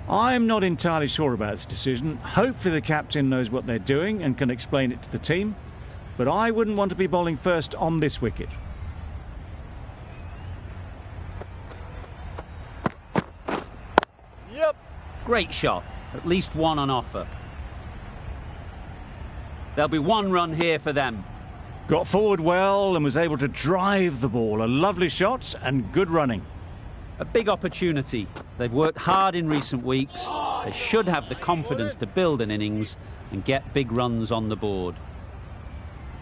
I'm not entirely sure about this decision. Hopefully the captain knows what they're doing and can explain it to the team. But I wouldn't want to be bowling first on this wicket. Yep. Great shot. At least one on offer. There'll be one run here for them. Got forward well and was able to drive the ball. A lovely shot and good running. A big opportunity. They've worked hard in recent weeks. They should have the confidence to build an innings and get big runs on the board.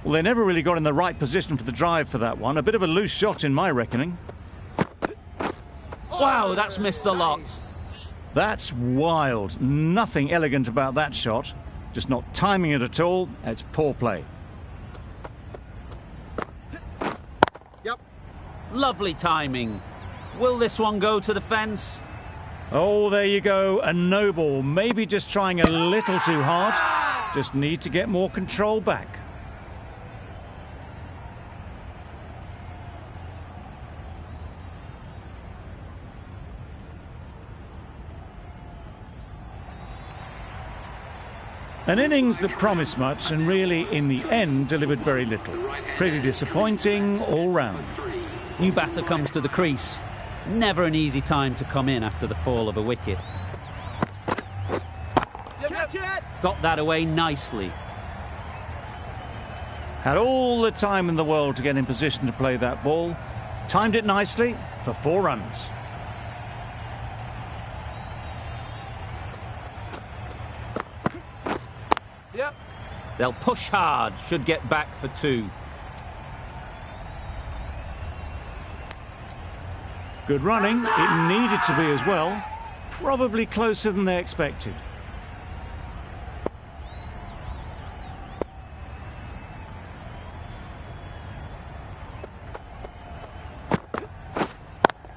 Well, they never really got in the right position for the drive for that one. A bit of a loose shot in my reckoning. Wow, that's missed the lot. That's wild. Nothing elegant about that shot. Just not timing it at all. It's poor play. Yep. Lovely timing. Will this one go to the fence? Oh, there you go. A no ball. Maybe just trying a little too hard. Just need to get more control back. An innings that promised much and really, in the end, delivered very little. Pretty disappointing all round. New batter comes to the crease. Never an easy time to come in after the fall of a wicket. Got that away nicely. Had all the time in the world to get in position to play that ball. Timed it nicely for 4 runs. Yep. They'll push hard, should get back for 2. Good running. It needed to be as well. Probably closer than they expected.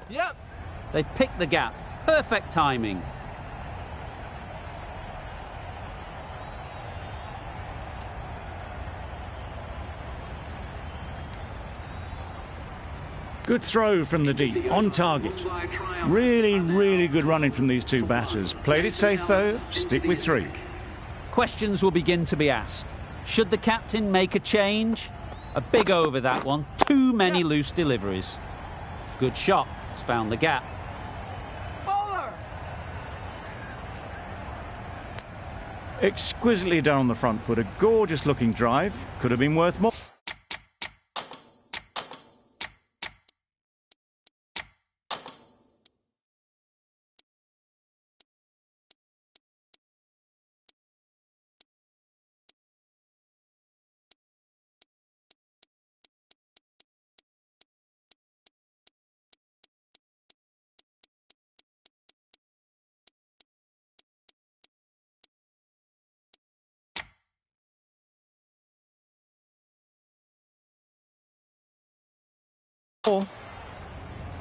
Yep. They've picked the gap. Perfect timing. Good throw from the deep, on target. Really, really good running from these 2 batters. Played it safe though, stick with 3. Questions will begin to be asked. Should the captain make a change? A big over that one. Too many loose deliveries. Good shot. It's found the gap. Bowler! Exquisitely done on the front foot. A gorgeous looking drive. Could have been worth more.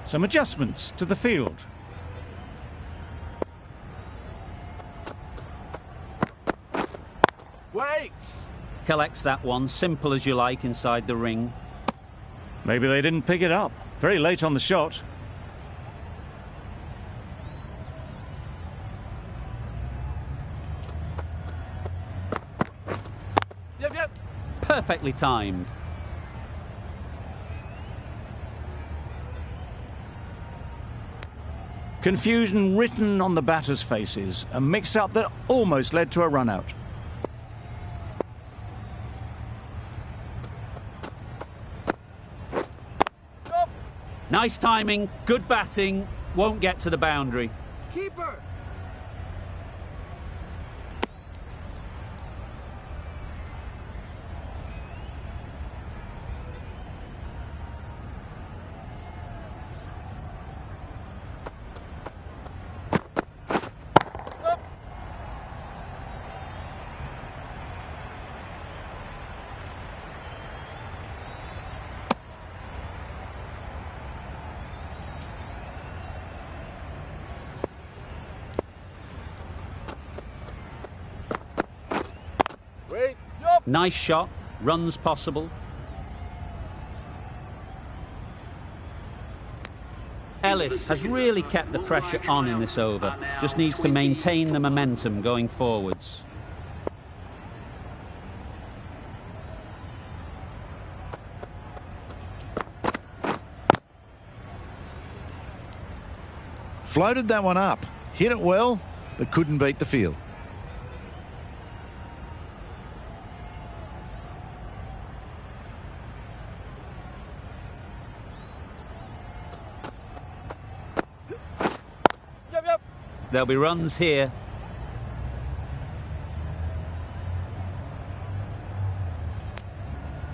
Some adjustments to the field. Wait! Collects that one, simple as you like, inside the ring. Maybe they didn't pick it up. Very late on the shot. Yep. Perfectly timed. Confusion written on the batters' faces. A mix-up that almost led to a run-out. Nice timing, good batting, won't get to the boundary. Keeper! Nice shot, runs possible. Ellis has really kept the pressure on in this over. Just needs to maintain the momentum going forwards. Floated that one up. Hit it well, but couldn't beat the field. There'll be runs here.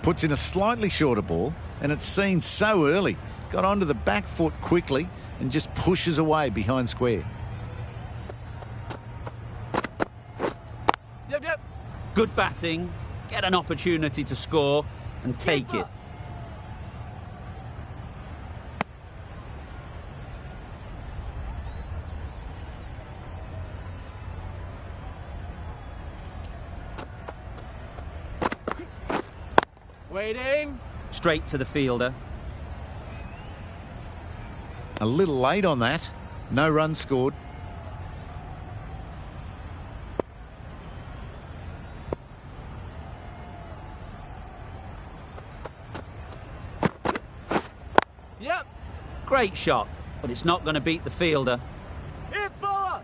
Puts in a slightly shorter ball, and it's seen so early. Got onto the back foot quickly and just pushes away behind square. Good batting. Get an opportunity to score and take it. Waiting. Straight to the fielder. A little late on that. No runs scored. Yep. Great shot, but it's not going to beat the fielder. Hit bowler.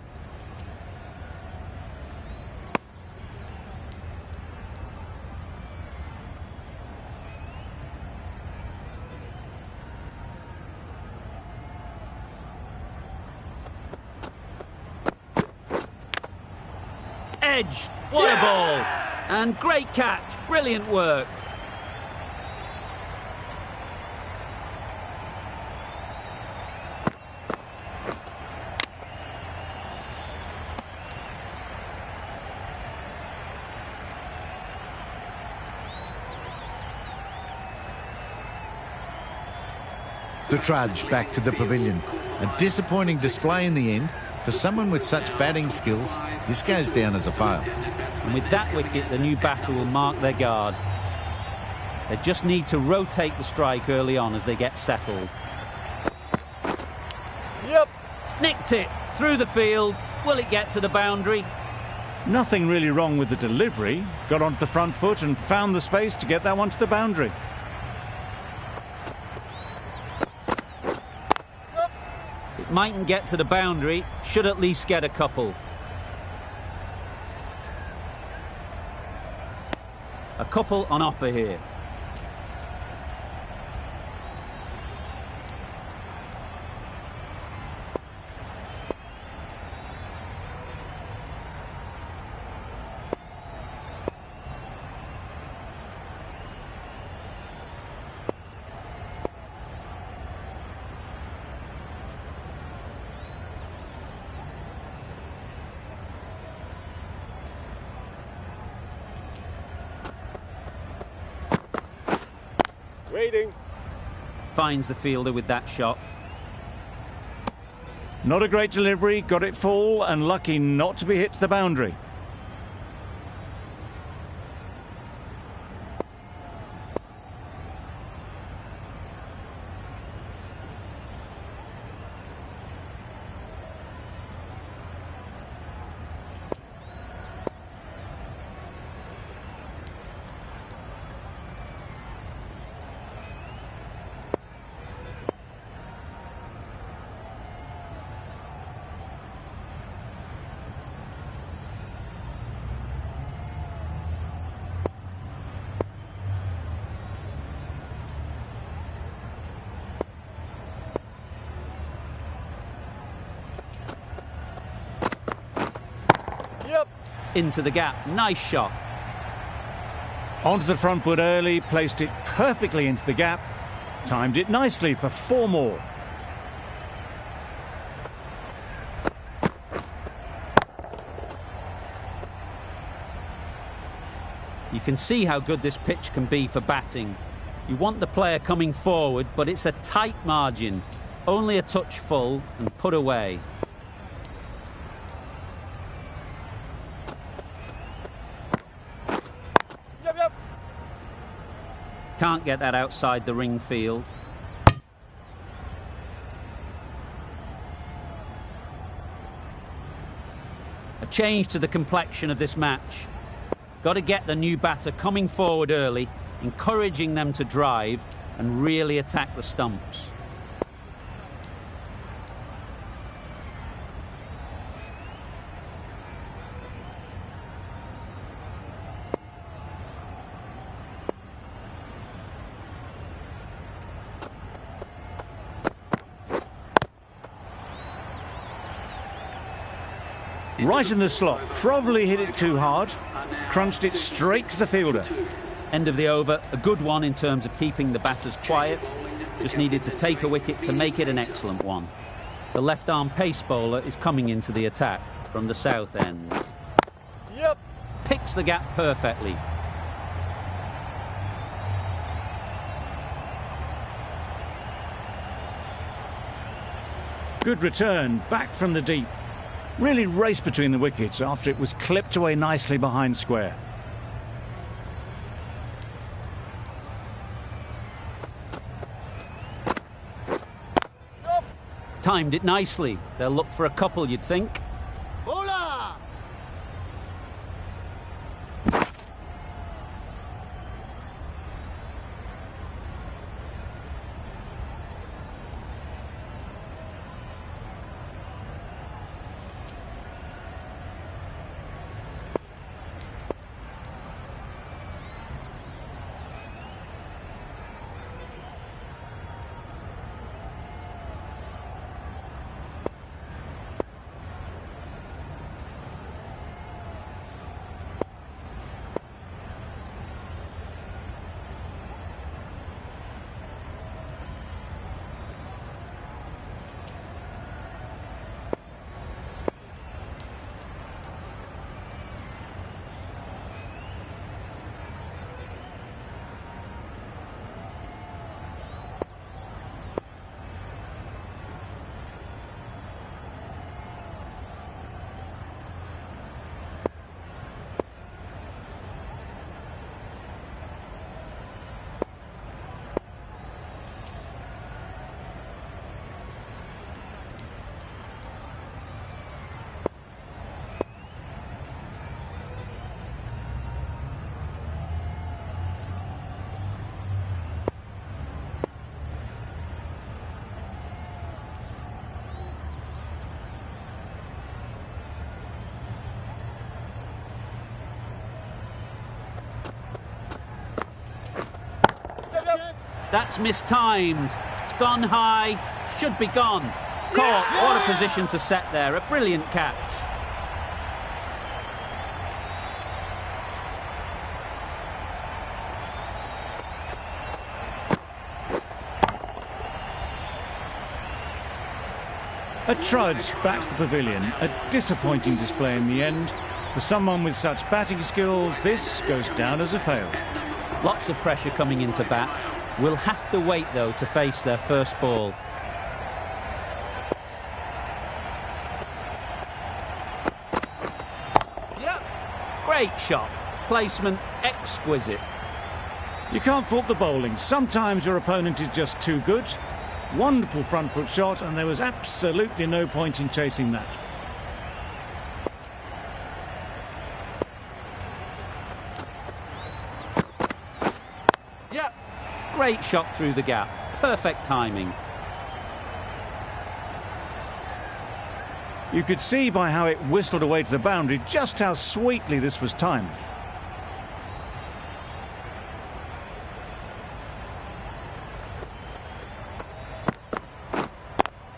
Edge. What a ball. And great catch. Brilliant work. The trudge back to the pavilion. A disappointing display in the end. For someone with such batting skills, this goes down as a fail. And with that wicket, the new batter will mark their guard. They just need to rotate the strike early on as they get settled. Yep. Nicked it through the field. Will it get to the boundary? Nothing really wrong with the delivery. Got onto the front foot and found the space to get that one to the boundary. Mightn't get to the boundary, should at least get a couple. A couple on offer here. Waiting. Finds the fielder with that shot. Not a great delivery, got it full and lucky not to be hit to the boundary. Into the gap. Nice shot. Onto the front foot early, placed it perfectly into the gap. Timed it nicely for 4 more. You can see how good this pitch can be for batting. You want the player coming forward, but it's a tight margin. Only a touch full and put away. Can't get that outside the ring field. change to the complexion of this match. Got to get the new batter coming forward early, encouraging them to drive and really attack the stumps. Right in the slot, probably hit it too hard, crunched it straight to the fielder. End of the over, a good one in terms of keeping the batters quiet. Just needed to take a wicket to make it an excellent one. The left-arm pace bowler is coming into the attack from the south end. Yep. Picks the gap perfectly. Good return, back from the deep. Really raced between the wickets after it was clipped away nicely behind square. Timed it nicely. They'll look for a couple, you'd think. Bowler! That's mistimed. It's gone high. Should be gone. Caught. What a position to set there. A brilliant catch. A trudge back to the pavilion. A disappointing display in the end. For someone with such batting skills, this goes down as a fail. Lots of pressure coming into bat. Will have to wait, though, to face their first ball. Yep. Great shot. Placement exquisite. You can't fault the bowling. Sometimes your opponent is just too good. Wonderful front foot shot, and there was absolutely no point in chasing that. Yep. Great shot through the gap. Perfect timing. You could see by how it whistled away to the boundary just how sweetly this was timed.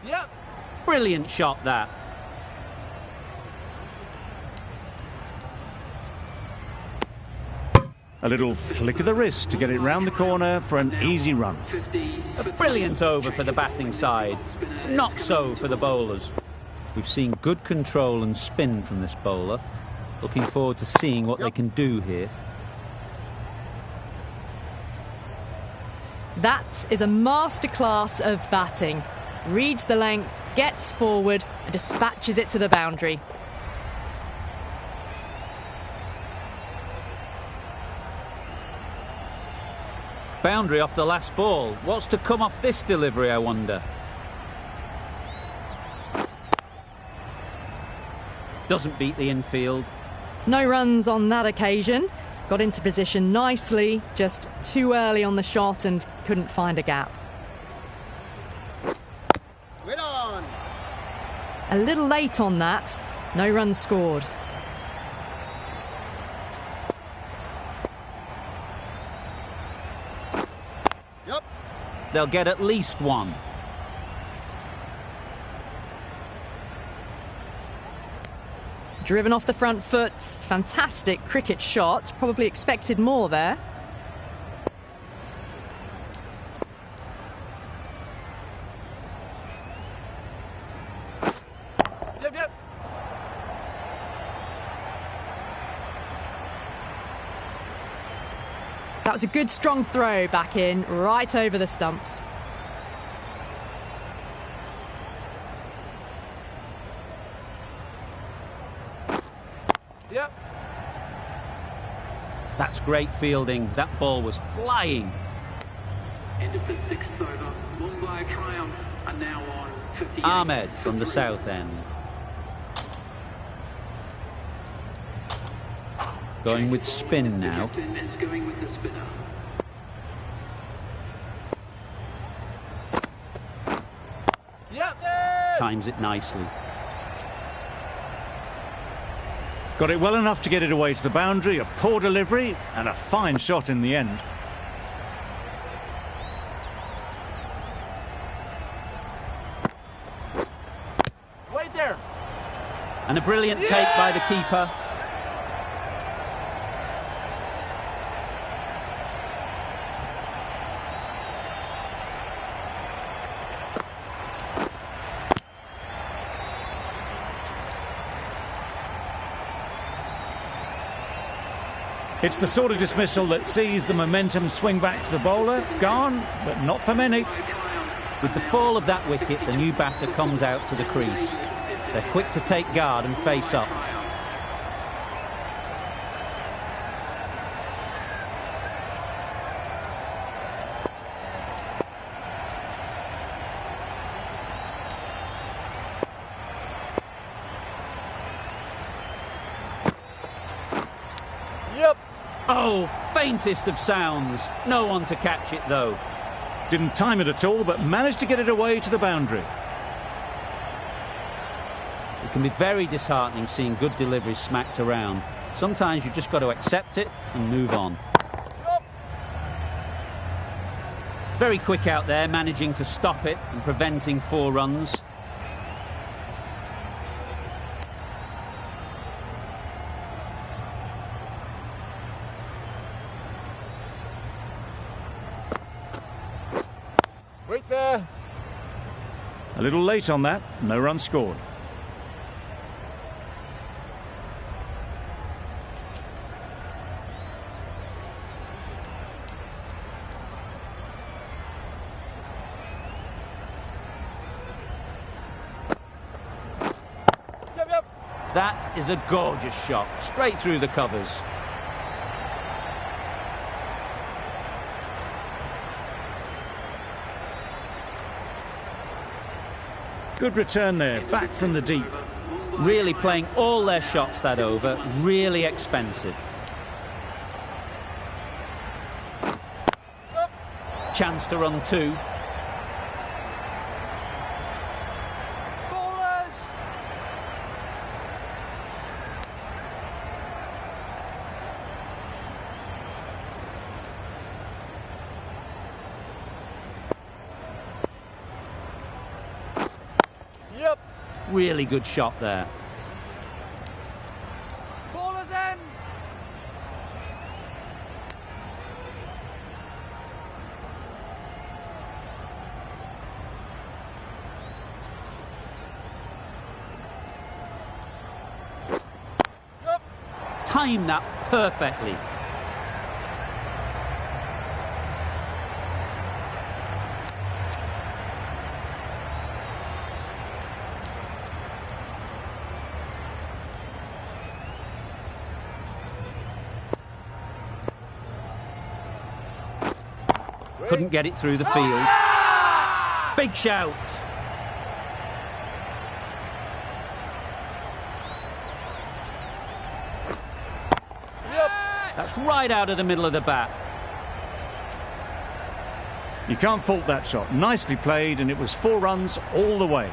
Yep. Brilliant shot, that. A little flick of the wrist to get it round the corner for an easy run. A brilliant over for the batting side. Not so for the bowlers. We've seen good control and spin from this bowler. Looking forward to seeing what they can do here. That is a masterclass of batting. Reads the length, gets forward and dispatches it to the boundary. Boundary off the last ball. What's to come off this delivery, I wonder? Doesn't beat the infield. No runs on that occasion. Got into position nicely, just too early on the shot and couldn't find a gap. Wait on. A little late on that. No runs scored. Yep. They'll get at least one. Driven off the front foot. Fantastic cricket shot. Probably expected more there. Yep. That was a good strong throw back in, right over the stumps. Yep. That's great fielding. That ball was flying. End of the sixth over. Mumbai triumph and now on 58. Ahmed from the south end. Going with spin now. The captain is going with the spinner. Yep. Times it nicely. Got it well enough to get it away to the boundary, a poor delivery and a fine shot in the end. Wait there. And a brilliant take by the keeper. It's the sort of dismissal that sees the momentum swing back to the bowler. Gone, but not for many. With the fall of that wicket, the new batter comes out to the crease. They're quick to take guard and face up. Yep. Oh, faintest of sounds. No one to catch it, though. Didn't time it at all, but managed to get it away to the boundary. It can be very disheartening seeing good deliveries smacked around. Sometimes you've just got to accept it and move on. Very quick out there, managing to stop it and preventing 4 runs. Wait there. A little late on that, no run scored. Yep. That is a gorgeous shot, straight through the covers. Good return there, back from the deep. Really playing all their shots that over, really expensive. Chance to run 2. Bowlers. Yep. Really good shot there. Bowlers in. Yep. Time that perfectly. Couldn't get it through the field. Big shout. That's right out of the middle of the bat. You can't fault that shot. Nicely played, and it was 4 runs all the way.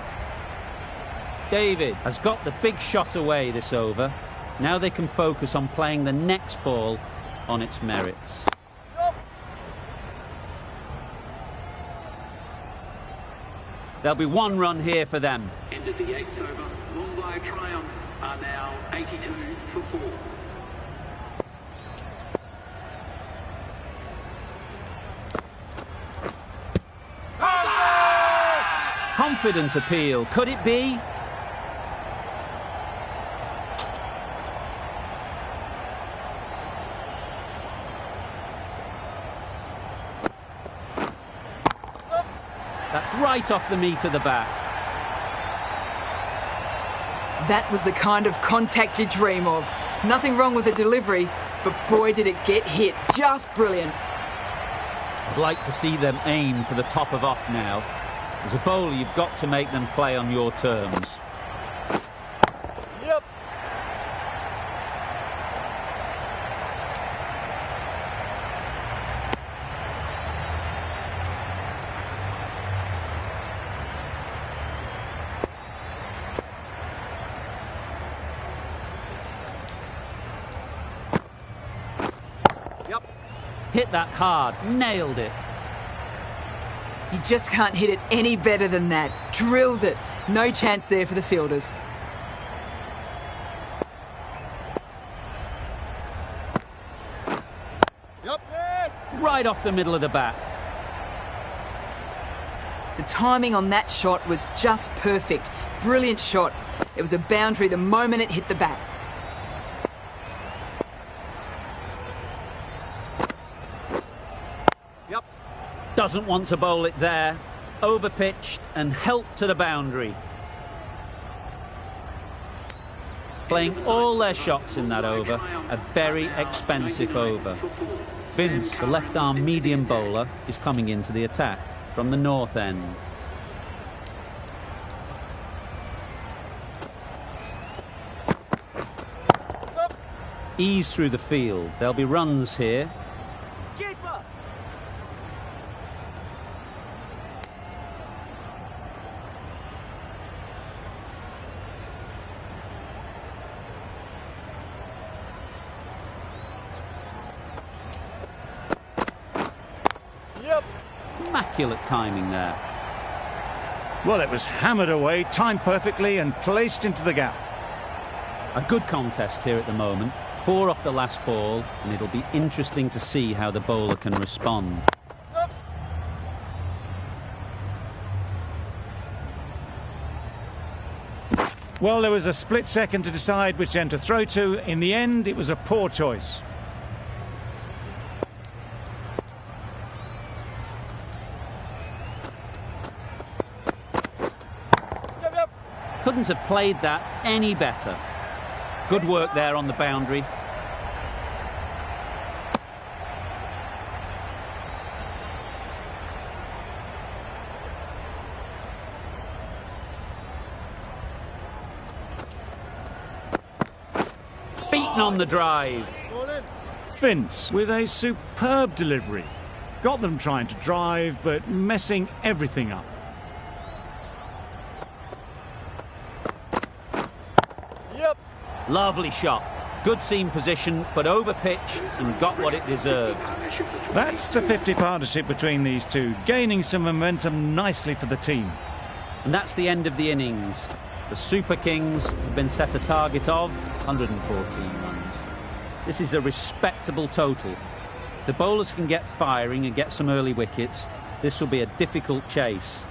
David has got the big shot away this over. Now they can focus on playing the next ball on its merits. There'll be 1 run here for them. End of the 8th over. Mumbai Triumph are now 82 for 4. Confident appeal. Could it be? That's right off the meat of the bat. That was the kind of contact you dream of. Nothing wrong with the delivery, but boy did it get hit. Just brilliant. I'd like to see them aim for the top of off now. As a bowler, you've got to make them play on your terms. Yep. Hit that hard. Nailed it. You just can't hit it any better than that. Drilled it. No chance there for the fielders. Right off the middle of the bat. The timing on that shot was just perfect. Brilliant shot. It was a boundary the moment it hit the bat. Doesn't want to bowl it there. Overpitched and helped to the boundary. Playing all their shots in that over. A very expensive over. Vince, the left-arm medium bowler, is coming into the attack from the north end. Ease through the field. There'll be runs here. Immaculate timing there. Well, it was hammered away, timed perfectly and placed into the gap. A good contest here at the moment. 4 off the last ball, and it'll be interesting to see how the bowler can respond. Well, there was a split second to decide which end to throw to. In the end, it was a poor choice. Couldn't have played that any better. Good work there on the boundary. Beaten on the drive. Vince with a superb delivery. Got them trying to drive, but messing everything up. Lovely shot. Good seam position, but overpitched and got what it deserved. That's the 50 partnership between these two, gaining some momentum nicely for the team. And that's the end of the innings. The Super Kings have been set a target of 114 runs. This is a respectable total. If the bowlers can get firing and get some early wickets, this will be a difficult chase.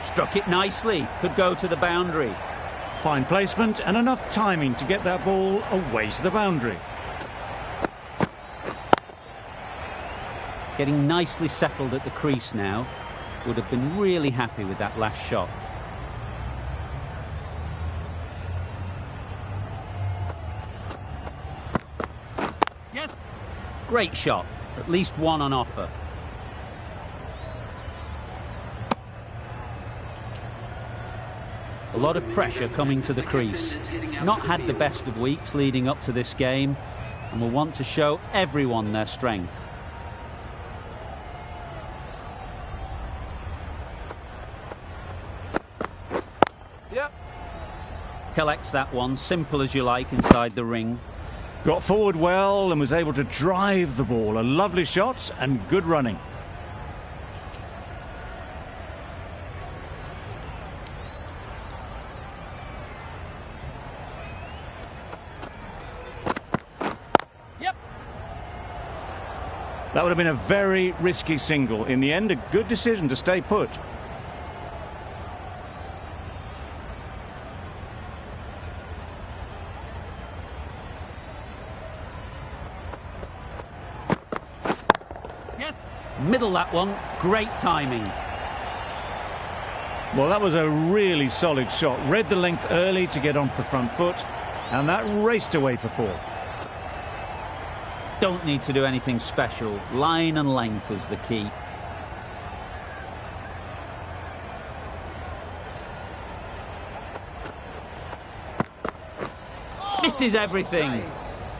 Struck it nicely. Could go to the boundary. Fine placement and enough timing to get that ball away to the boundary. Getting nicely settled at the crease now. Would have been really happy with that last shot. Yes. Great shot. At least 1 on offer. A lot of pressure coming to the crease. Not had the best of weeks leading up to this game and will want to show everyone their strength. Yep. Collects that one, simple as you like, inside the ring. Got forward well and was able to drive the ball. A lovely shot and good running. Yep. That would have been a very risky single. In the end, a good decision to stay put. Yes. Middle that one, great timing. Well, that was a really solid shot. Read the length early to get onto the front foot, and that raced away for 4. Don't need to do anything special. Line and length is the key. Misses everything.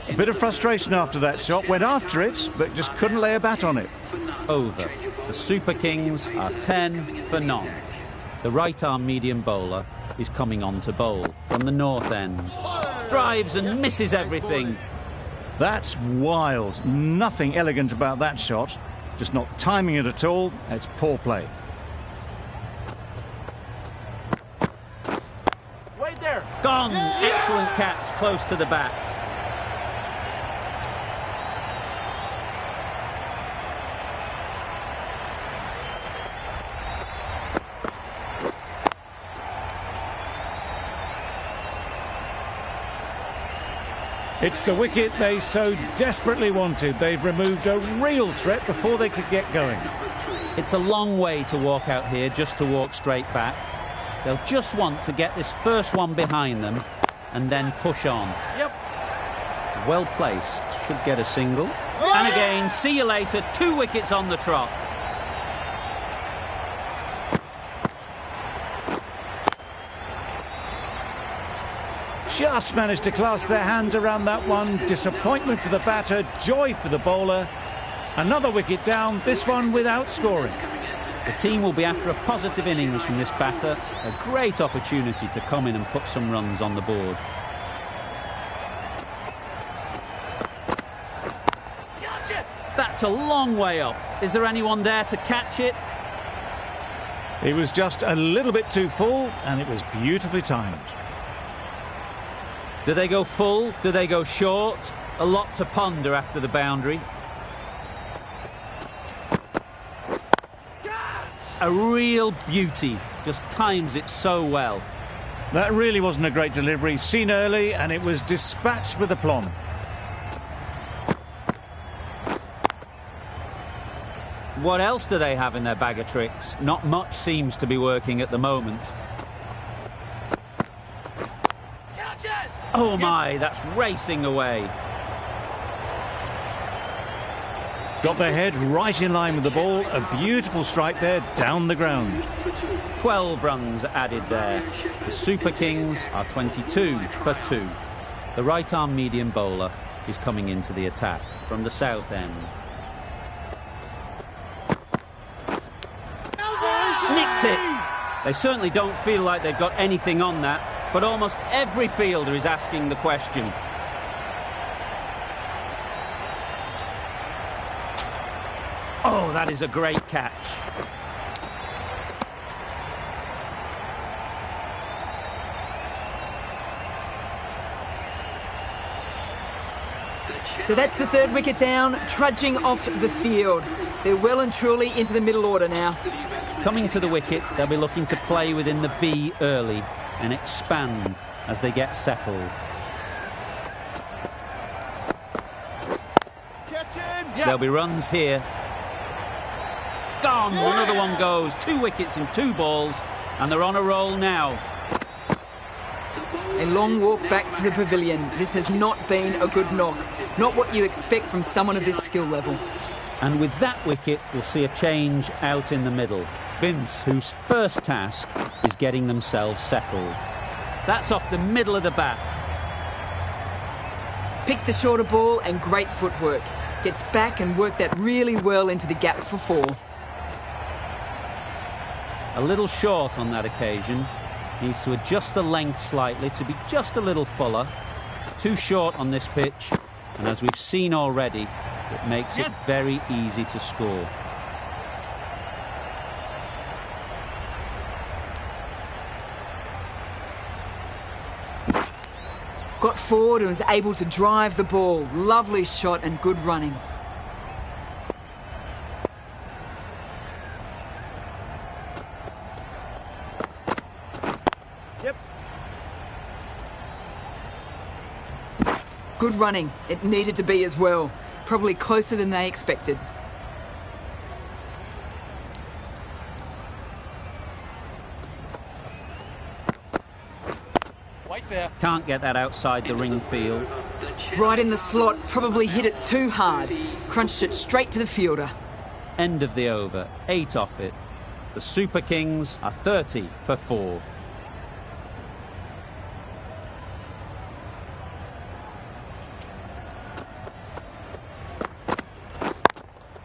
A bit of frustration after that shot. Went after it, but just couldn't lay a bat on it. Over. The Super Kings are 10 for none. The right-arm medium bowler is coming on to bowl from the north end. Drives and misses everything. That's wild. Nothing elegant about that shot. Just not timing it at all. It's poor play. Wait there. Gone. Excellent catch, close to the bat. It's the wicket they so desperately wanted. They've removed a real threat before they could get going. It's a long way to walk out here just to walk straight back. They'll just want to get this first one behind them and then push on. Yep. Well placed, should get a single. And again, see you later, 2 wickets on the trot. Just managed to clasp their hands around that one. Disappointment for the batter, joy for the bowler. Another wicket down, this one without scoring. The team will be after a positive innings from this batter. A great opportunity to come in and put some runs on the board. That's a long way up. Is there anyone there to catch it? It was just a little bit too full, and it was beautifully timed. Do they go full? Do they go short? A lot to ponder after the boundary. A real beauty. Just times it so well. That really wasn't a great delivery. Seen early, and it was dispatched with aplomb. What else do they have in their bag of tricks? Not much seems to be working at the moment. Oh my, that's racing away. Got their head right in line with the ball. A beautiful strike there, down the ground. 12 runs added there. The Super Kings are 22 for 2. The right-arm medium bowler is coming into the attack from the south end. Nicked it! They certainly don't feel like they've got anything on that, but almost every fielder is asking the question. Oh, that is a great catch. So that's the 3rd wicket down, trudging off the field. They're well and truly into the middle order now. Coming to the wicket, they'll be looking to play within the V early and expand as they get settled. There'll be runs here. Gone! Another one goes. 2 wickets in 2 balls, and they're on a roll now. A long walk back to the pavilion. This has not been a good knock. Not what you expect from someone of this skill level. And with that wicket, we'll see a change out in the middle. Vince, whose first task is getting themselves settled. That's off the middle of the bat. Picked the shorter ball and great footwork. Gets back and worked that really well into the gap for 4. A little short on that occasion. Needs to adjust the length slightly to be just a little fuller. Too short on this pitch, and as we've seen already, it makes it very easy to score. Got forward and was able to drive the ball. Lovely shot and good running. Yep. Good running. It needed to be as well. Probably closer than they expected. There. Can't get that outside the ring field. Right in the slot, probably hit it too hard. Crunched it straight to the fielder. End of the over, 8 off it. The Super Kings are 30 for 4.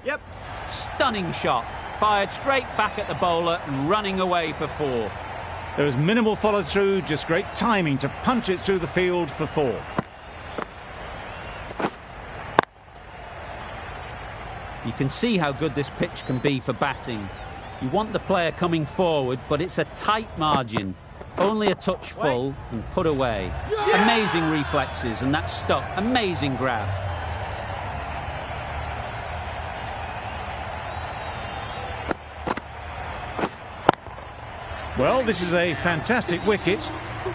Yep. Stunning shot. Fired straight back at the bowler and running away for 4. There was minimal follow-through, just great timing to punch it through the field for 4. You can see how good this pitch can be for batting. You want the player coming forward, but it's a tight margin. Only a touch full and put away. Yeah! Amazing reflexes, and that stuck. Amazing grab. Well, this is a fantastic wicket.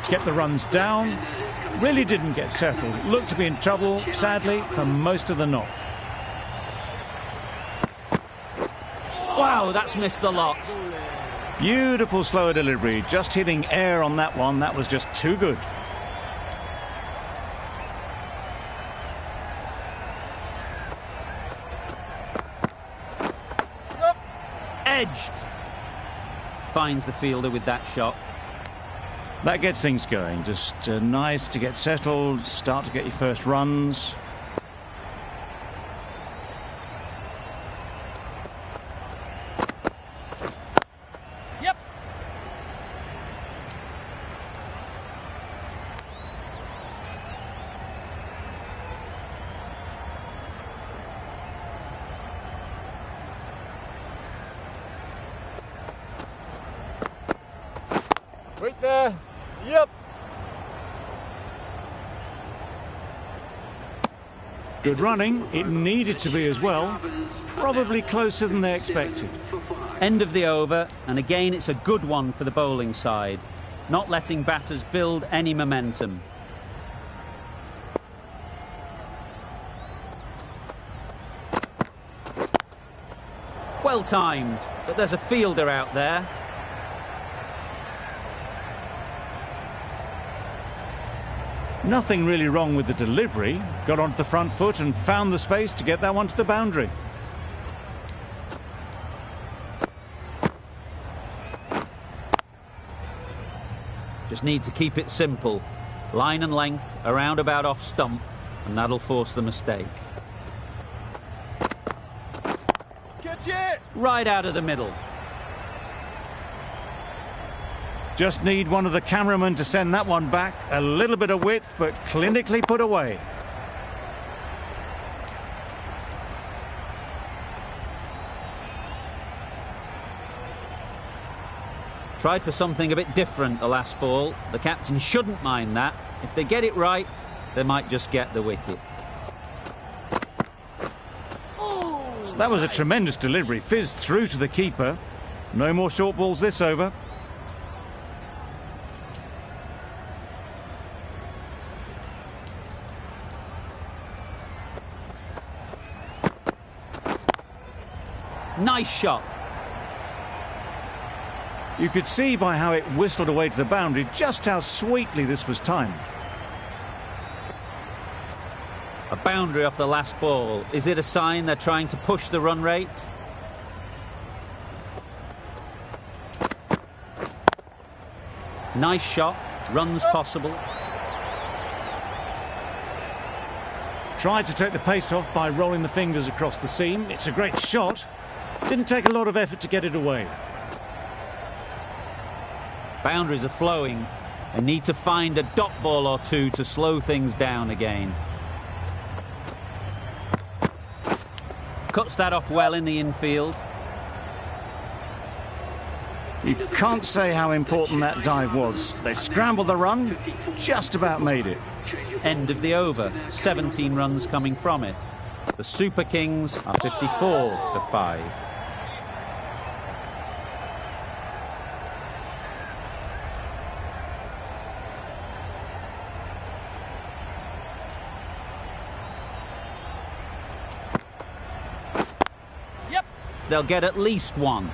Kept the runs down. Really didn't get settled. Looked to be in trouble, sadly, for most of the knock. Wow, that's missed the lot. Beautiful slower delivery. Just hitting air on that one. That was just too good. Edged. Finds the fielder with that shot. That gets things going. Just nice to get settled, start to get your first runs. Yep. Right there. Yep. Good running. It needed to be as well. Probably closer than they expected. End of the over, and again it's a good one for the bowling side. Not letting batters build any momentum. Well timed, but there's a fielder out there. Nothing really wrong with the delivery. Got onto the front foot and found the space to get that one to the boundary. Just need to keep it simple. Line and length, around about off stump, and that'll force the mistake. Catch it! Right out of the middle. Just need one of the cameramen to send that one back. A little bit of width, but clinically put away. Tried for something a bit different the last ball. The captain shouldn't mind that. If they get it right, they might just get the wicket. That was a tremendous delivery. Fizzed through to the keeper. No more short balls this over. Nice shot. You could see by how it whistled away to the boundary just how sweetly this was timed. A boundary off the last ball. Is it a sign they're trying to push the run rate? Nice shot, runs possible. Tried to take the pace off by rolling the fingers across the seam. It's a great shot. Didn't take a lot of effort to get it away. Boundaries are flowing. They need to find a dot ball or two to slow things down again. Cuts that off well in the infield. You can't say how important that dive was. They scrambled the run, just about made it. End of the over, 17 runs coming from it. The Super Kings are 54 for 5. Yep. They'll get at least one.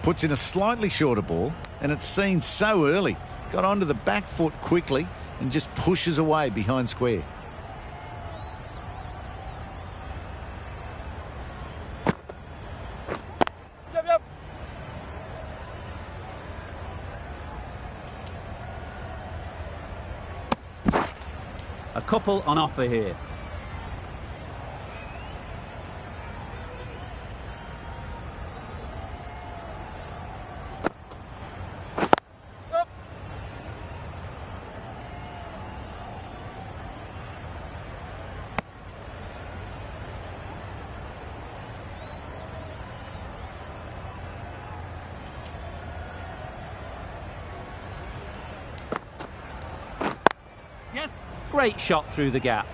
Puts in a slightly shorter ball, and it's seen so early. Got onto the back foot quickly and just pushes away behind square. Yep. A couple on offer here. Yes. Great shot through the gap.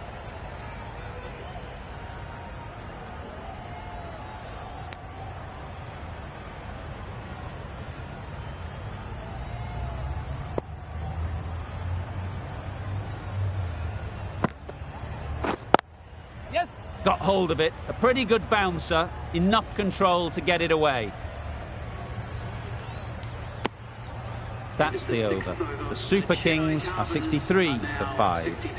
Yes. Got hold of it. A pretty good bouncer. Enough control to get it away. That's the over. The Super Kings are 63 for 5.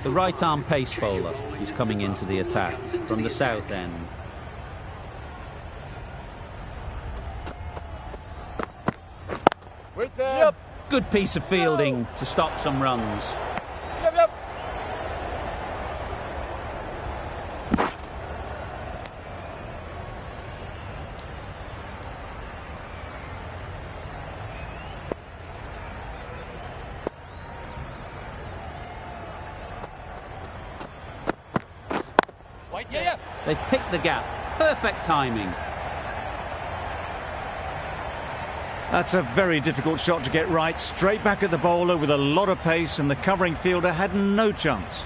The right-arm pace bowler is coming into the attack from the south end. Wait there. Yep. Good piece of fielding to stop some runs. Yep. Wait, yeah. They've picked the gap. Perfect timing. That's a very difficult shot to get right. Straight back at the bowler with a lot of pace, and the covering fielder had no chance.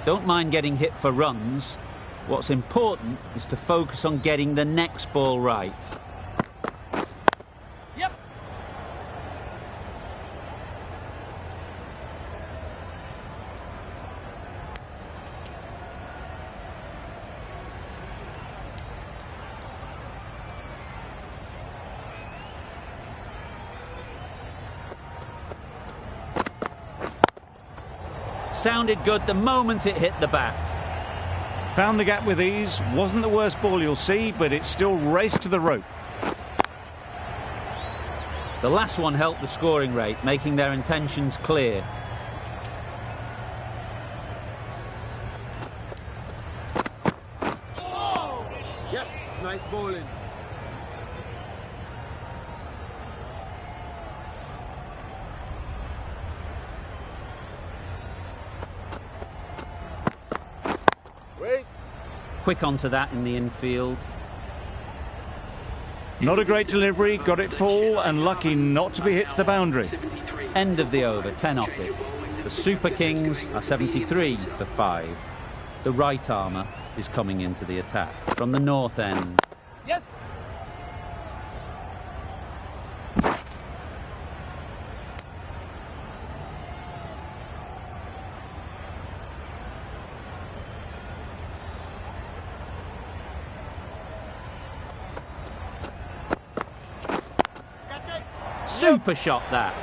Don't mind getting hit for runs. What's important is to focus on getting the next ball right. Yep. Sounded good the moment it hit the bat. Found the gap with ease. Wasn't the worst ball you'll see, but it still raced to the rope. The last one helped the scoring rate, making their intentions clear. Yes, nice bowling. Wait. Quick onto that in the infield. Not a great delivery, got it full, and lucky not to be hit to the boundary. End of the over, 10 off it. The Super Kings are 73 for 5. The right armour is coming into the attack from the north end. Yes. Super shot that.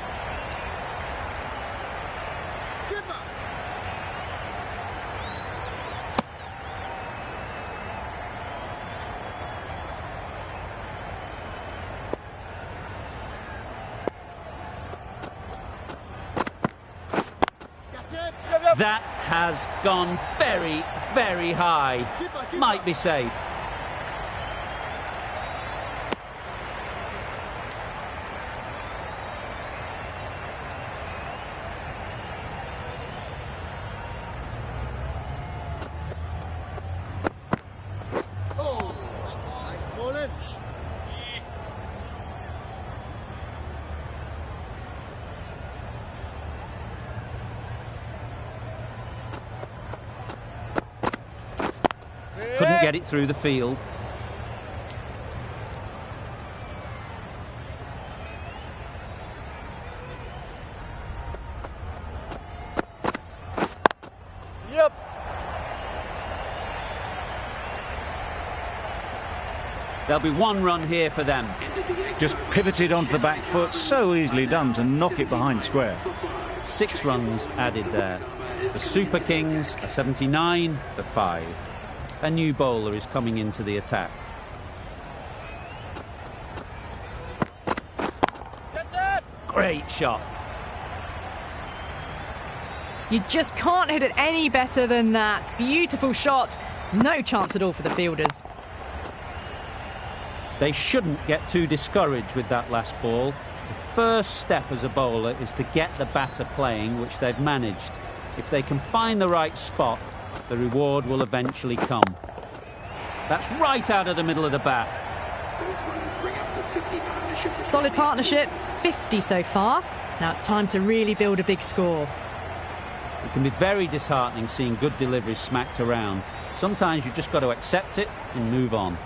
That has gone very, very high. Might be safe. Couldn't get it through the field. Yep. There'll be one run here for them. Just pivoted onto the back foot, so easily done to knock it behind square. 6 runs added there. The Super Kings are 79 for 5. A new bowler is coming into the attack. Get that! Great shot. You just can't hit it any better than that. Beautiful shot. No chance at all for the fielders. They shouldn't get too discouraged with that last ball. The first step as a bowler is to get the batter playing, which they've managed. If they can find the right spot, the reward will eventually come. That's right out of the middle of the bat. Solid partnership, 50 so far. Now it's time to really build a big score. It can be very disheartening seeing good deliveries smacked around. Sometimes you've just got to accept it and move on.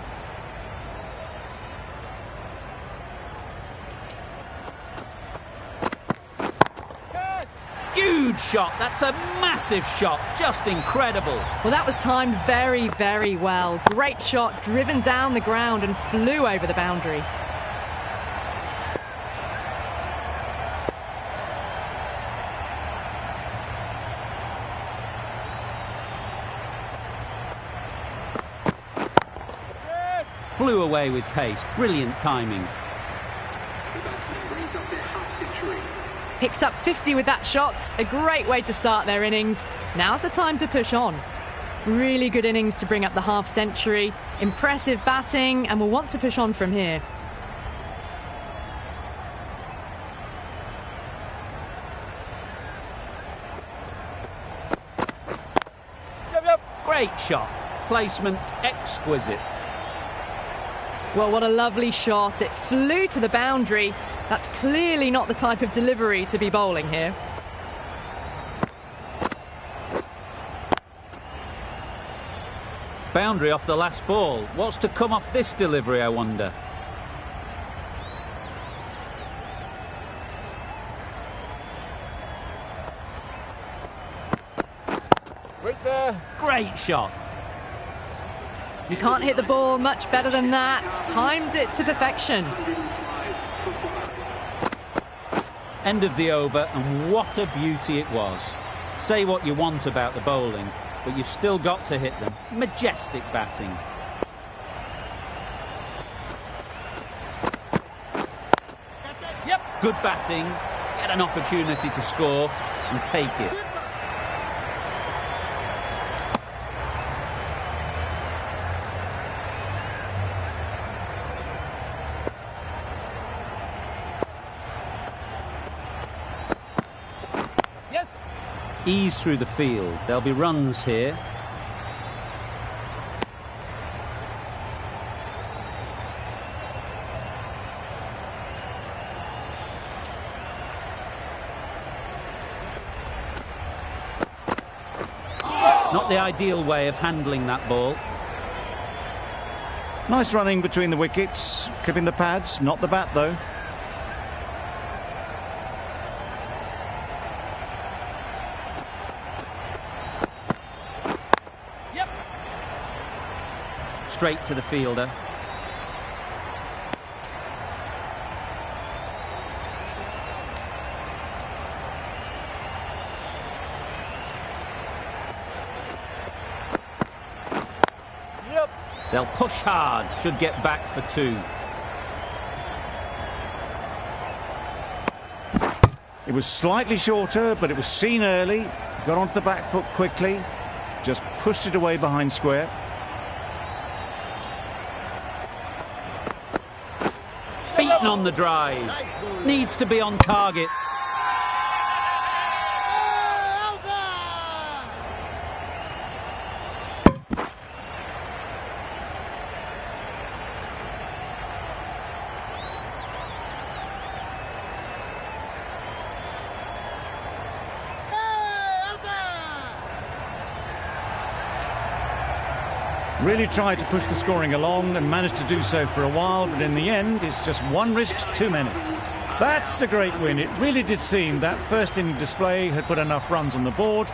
Huge shot. That's a massive shot. Just incredible. Well, that was timed very, very well. Great shot, driven down the ground and flew over the boundary. Flew away with pace. Brilliant timing. Picks up 50 with that shot. A great way to start their innings. Now's the time to push on. Really good innings to bring up the half-century. Impressive batting, and will want to push on from here. Yep. Great shot. Placement exquisite. Well, what a lovely shot. It flew to the boundary. That's clearly not the type of delivery to be bowling here. Boundary off the last ball. What's to come off this delivery, I wonder? Right there. Great shot. You can't hit the ball much better than that. Timed it to perfection. End of the over, and what a beauty it was. Say what you want about the bowling, but you've still got to hit them. Majestic batting. Yep. Good batting, get an opportunity to score and take it. Yes. Ease through the field. There'll be runs here. Not the ideal way of handling that ball. Nice running between the wickets, clipping the pads, not the bat though. Yep. Straight to the fielder. Yep. They'll push hard, should get back for 2. It was slightly shorter, but it was seen early. got onto the back foot quickly, just pushed it away behind square. Beaten on the drive. Needs to be on target. Really tried to push the scoring along and managed to do so for a while, but in the end, it's just one risk too many. That's a great win. It really did seem that first inning display had put enough runs on the board.